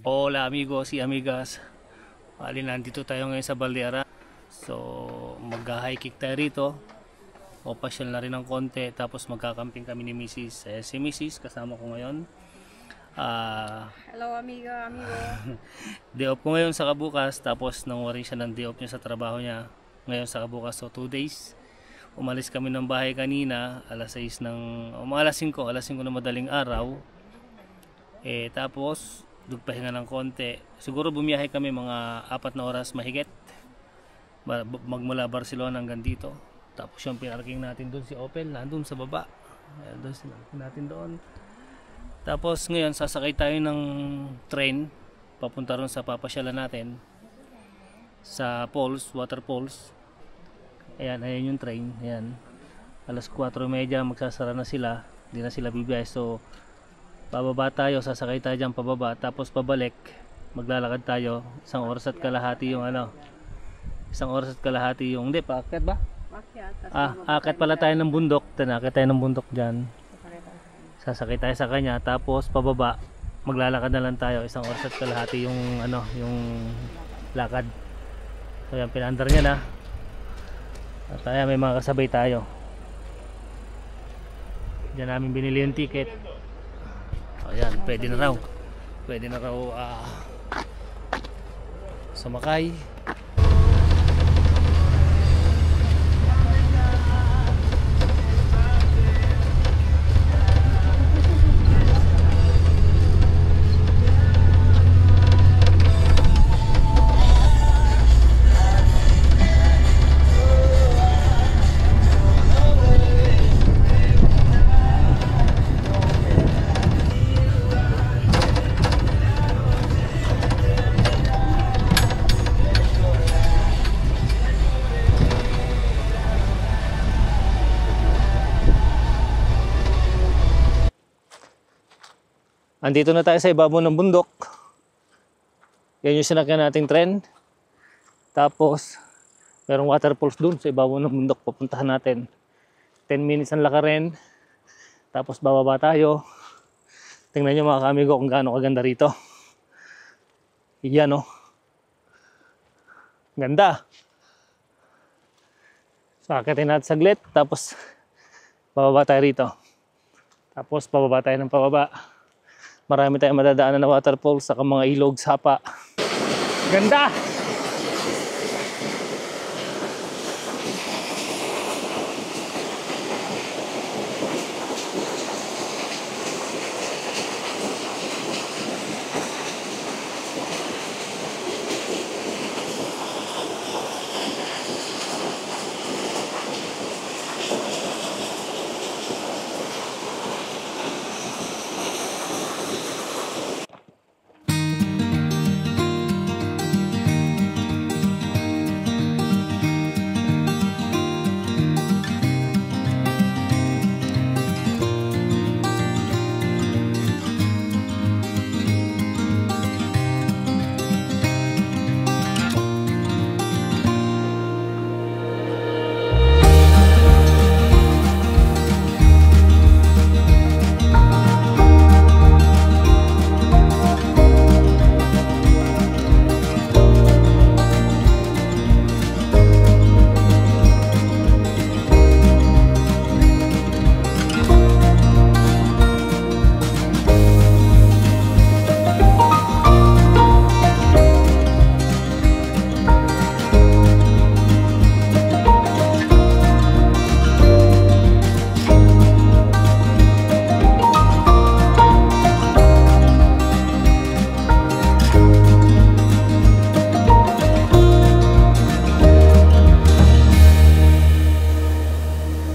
Hola amigos y amigas. Nandito tayo ngayon sa Baldeara. So mag-hiking tayo rito. O pasyal na rin ng konti. Tapos magkakamping kami ni Mrs. Si Mrs. kasama ko ngayon. Hello amigo. Day off ko ngayon sa kabukas. Tapos nanguha rin siya ng day off niya sa trabaho niya ngayon sa kabukas. So 2 days. Umalis kami ng bahay kanina alas 6 alas 5 na madaling araw. Tapos nagpahinga ng konti. Siguro bumiyahe kami mga 4 na oras mahigit. Magmula Barcelona hanggang dito. Tapos yung pinarking natin doon si Opel, nandun sa baba. Doon sinarking natin doon. Tapos ngayon sasakay tayo ng train papunta ron sa papasyalan natin sa Falls, Water Falls. Ayan yung train. Ayan. Alas 4:30 magsasara na sila. Hindi na sila bibiyahe. So bababa tayo, sasakay tayo dyan pababa, tapos pabalik maglalakad tayo 1 oras at kalahati yung 1 oras at kalahati yung hindi, paakyat ba? Aakyat pala tayo ng bundok. Aakyat tayo ng bundok dyan, sasakay tayo sa kanya, tapos pababa maglalakad na lang tayo 1 oras at kalahati yung yung lakad. So yan, pinaandar niya na at ayan, may mga kasabay tayo dyan. Namin binili yung ticket. Ayan, pwede na raw sumakay. Andito na tayo sa ibabaw ng bundok. Yan yung sinakyan nating tren. Tapos merong waterfalls dun sa ibabaw ng bundok. Papuntahan natin. 10 minutes ang lakarin. Tapos bababa tayo. Tingnan nyo mga kamigo kung gaano kaganda rito. Yan o. Ganda. So akitin natin saglit. Tapos bababa tayo rito. Tapos pababa tayo ng pababa. Marami tayong madadaanan na waterfalls, saka mga ilog, sapa. Ganda!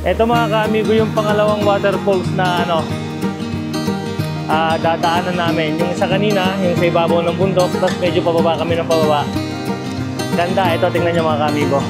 Ito mga kaamigo yung pangalawang waterfalls na dadaanan namin. Yung isa kanina, yung sa ibabaw ng bundok, tapos medyo pababa kami ng pababa. Ganda, ito tingnan nyo mga kaamigo.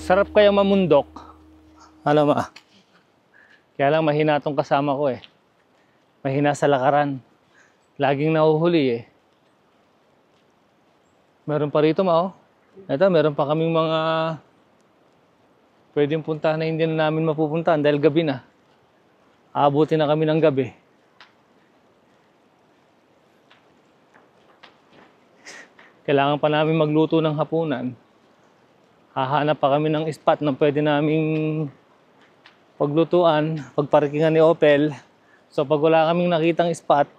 Masarap kayang mamundok. Ano ma? Kaya lang mahina tong kasama ko eh. Mahina sa lakaran. Laging nahuhuli eh. Meron pa rito ma oh. Ito, meron pa kaming mga pwedeng puntahan na hindi na namin mapupuntahan dahil gabi na. Aabutin na kami ng gabi. Kailangan pa namin magluto ng hapunan. Hahanap pa kami ng spot na pwede naming paglutuan, pagparkingan ni Opel. So pag wala kaming nakitang spot,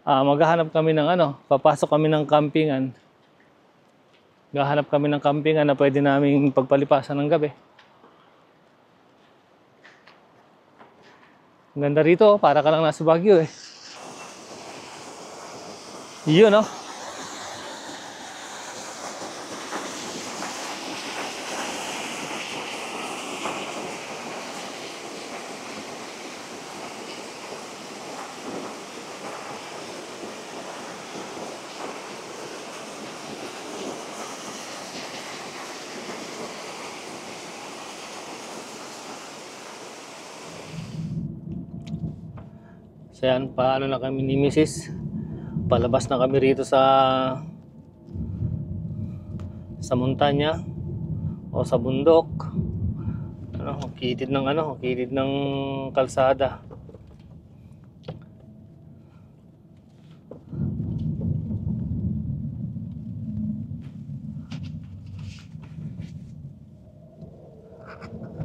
maghahanap kami ng papasok kami ng campingan. Gahanap kami ng campingan na pwede naming pagpalipasan ng gabi. Ang ganda rito, para ka lang nasa Baguio eh. Yun oh. So yan, paano na kami ni Mrs. Palabas na kami rito sa montanya o sa bundok. Kitid ng kalsada.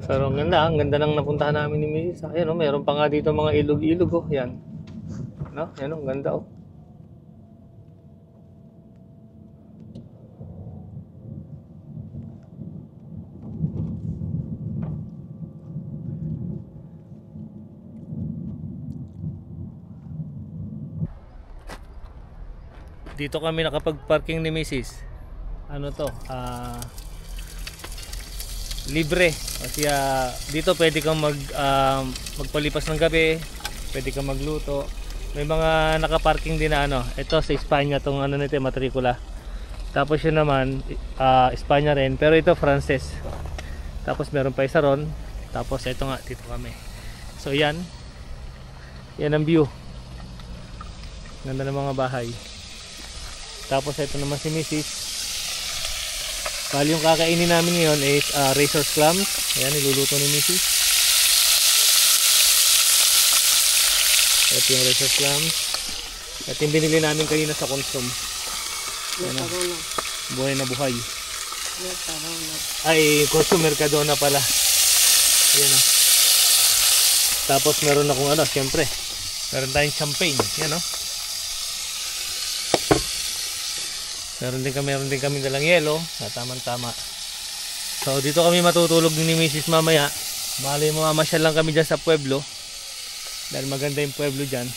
Pero ang ganda ng napuntahan namin ni Mrs. Ayan meron pa nga dito mga ilog-ilog oh, yan. Yan ang ganda oh. Dito kami nakapag-parking ni Mrs. Libre. Kasi dito pwede kang magpalipas ng gabi, pwede kang magluto. May mga nakaparking din na ito sa Espanya tong nito matrikula. Tapos yun naman Espanya rin, pero ito Frances. Tapos meron pa isa ron. Tapos ito nga dito kami. So yan ang view. Ganda ng mga bahay. Tapos ito naman si Mrs. Bali yung kakainin namin ngayon is razor clams. Ayan, niluluto ni Mrs. Ito yung razor clams. Ito yung binili namin kanina sa Consum. Buhay na buhay. Ay, Consum Mercadona pala. Ayan o. Tapos meron akong siyempre. Meron tayong champagne. Ayan o. Meron din kami dalang yelo. Tamang-tama. So dito kami matutulog ni Mrs. mamaya. Malay mo mamasyal lang kami dyan sa pueblo. Dahil maganda yung pueblo dyan.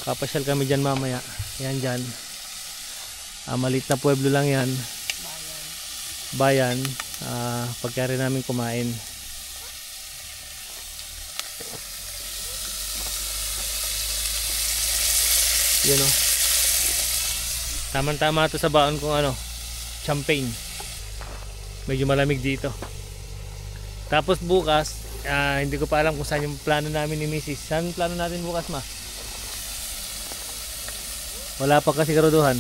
Papasyal kami dyan mamaya. Yan dyan. Malit na pueblo lang yan. Bayan. Pagkari namin kumain. Yan o. Tama-tama ito sa baon kong champagne. Medyo malamig dito. Tapos bukas, hindi ko pa alam kung saan yung plano namin ni Mrs. Saan plano natin bukas ma? Wala pa kasi karuduhan.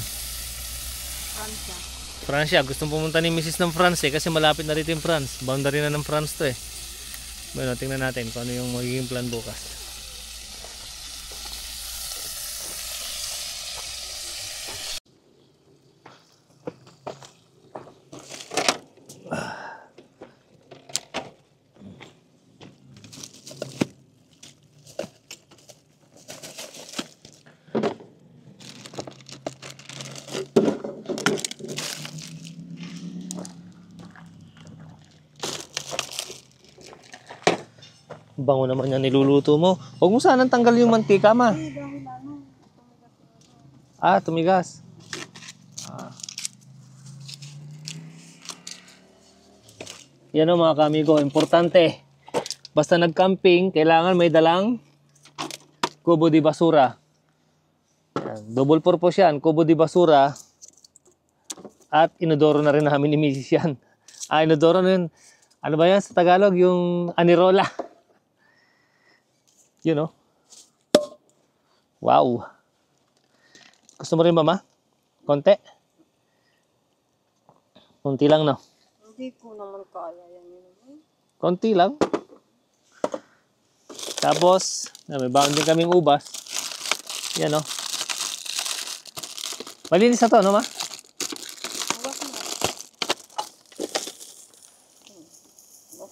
Francia. Gustong pumunta ni Mrs. ng France kasi malapit na rito yung France. Boundary na ng France to eh. Bueno, tingnan natin kung ano yung magiging plan bukas. Bango naman yan niluluto mo. Huwag mo sanang tanggal yung mantika ma. Tumigas. Yan o mga kamigo, importante. Basta nag-camping, kailangan may dalang kubo di basura. Yan. Double purpose yan, kubo di basura. At inodoro na rin namin ni Mrs. yan. Inodoro na yun. Ano ba yan sa Tagalog? Yung anirola. Yun, no? Wow. Gusto mo rin, mama? Konti? Konti lang, no? Hindi ko naman kaya yan. Yun. Konti lang. Tapos, may baon din kaming ubas. Yan, no? Malinis na to, no, ma? Huwag mo. Huwag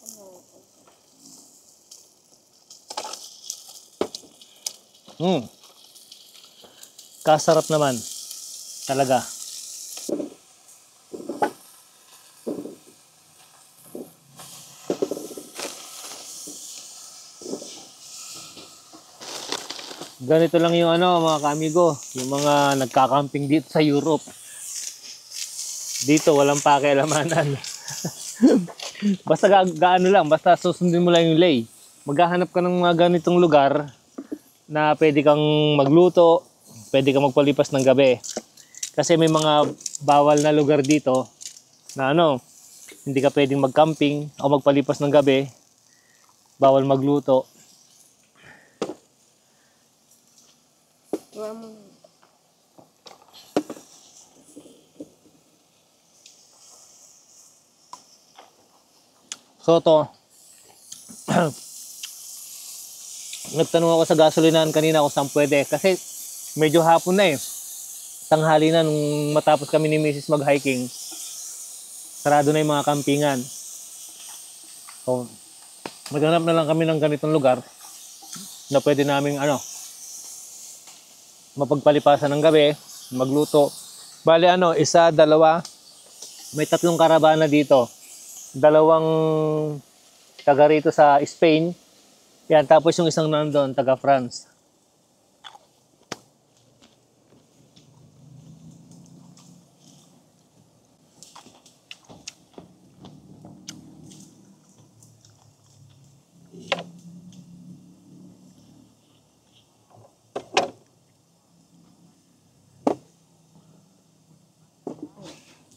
mo. Kasarap naman. Talaga. Ganito lang yung mga kamigo, yung mga nagkakamping dito sa Europe. Dito walang pakialamanan. Basta gaano lang, basta susundin mo lang yung lay. Maghahanap ka ng mga ganitong lugar na pwede kang magluto, pwede kang magpalipas ng gabi. Kasi may mga bawal na lugar dito na hindi ka pwedeng mag-camping o magpalipas ng gabi. Bawal magluto. Huwag mo. So to, nagtanong ako sa gasolinahan kanina kung saan pwede. Kasi medyo hapon na eh. Tanghali na nung matapos kami ni Mrs. mag-hiking. Sarado na yung mga kampingan. So, maghanap na lang kami ng ganitong lugar na pwede naming mapagpalipasan ng gabi, magluto. Bali isa, dalawa, may 3 karabana dito. 2 taga rito sa Spain. Yan, tapos yung isang nandun, taga France.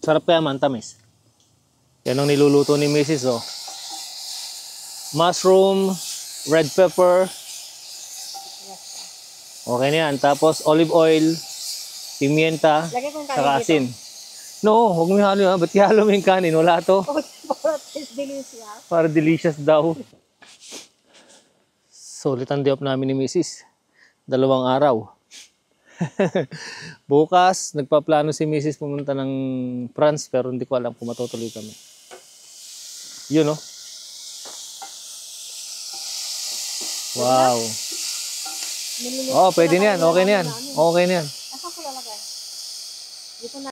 Sarap kaya man, tamis. Yan ang niluluto ni Mrs. Oh. Mushroom, red pepper. Okay na yan. Tapos olive oil, pimienta, Lagay kong saka kanin asin. dito. No, huwag mo ihalo ha. Ba't ihalo mo yung kanin? Wala to. Para taste delicious. Para delicious daw. Sulit ang diop namin ni Mrs. 2 araw. Bukas, nagpaplano si Mrs. pumunta ng France pero hindi ko alam kung matutuloy kami. Yun, no? Wow. Oh, pwede na yan. Okay na yan. Okay na yan. Asan ko lalagay? Dito na.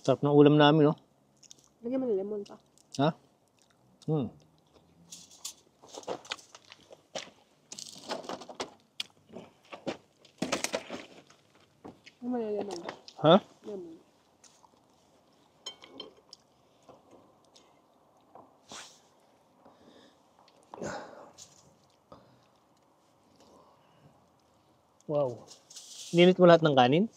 Sarap ng ulam namin, no? Lagyan mo ng lemon pa. Ha? Ano mo yung lemon? Ha? Lemon. Wow. Ninit mo lahat ng kanin?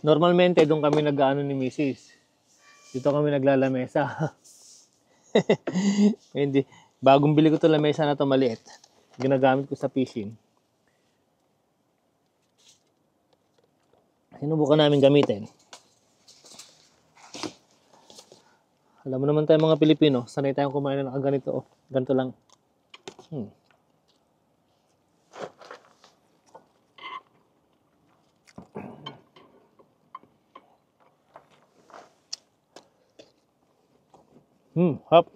Normalmente, doon kami nag-ano ni Mrs. Dito kami naglalamesa. Hindi. Bagong bili ko ito lamesa na ito maliit. Ginagamit ko sa fishing. Sinubukan namin gamitin. Alam mo naman tayo mga Pilipino, sanay tayong kumain ng ganito. Oh. Ganito lang. Hap.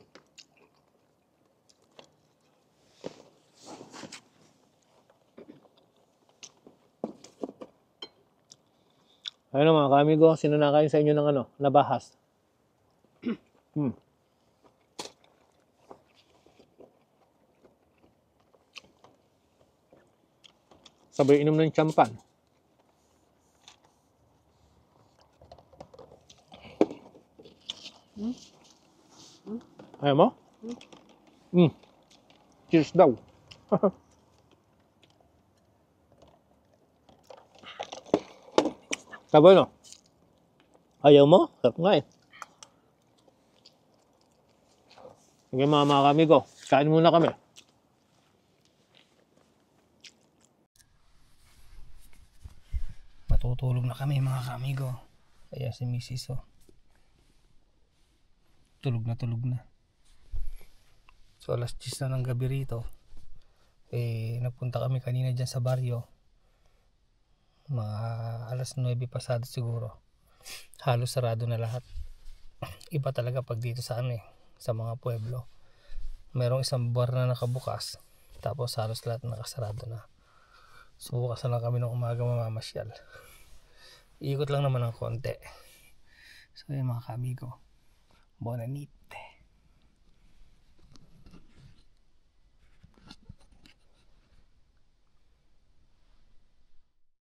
Ayun mga kamigo, sino nakain sa inyo ng nabahas? Sabay inom ng champan. Hmm? Hmm? Ayaw mo? Hmm? Cheers daw. Sabi no? Ayaw mo? Sarap nga eh. Sige mga kami ko. Kain muna kami. Matutulog na kami mga kamigo. Kaya si Mrs. Tulog na tulog na. So alas 10 na ng gabi rito. Nagpunta kami kanina dyan sa baryo. Mga alas 9 pasado siguro. Halos sarado na lahat. Iba talaga pag dito sa sa mga pueblo. Merong isang bar na nakabukas. Tapos halos lahat nakasarado na. So bukas na lang kami ng umaga mamamasyal. Ikot lang naman ng konti. So yun mga kamigo. Bonanit.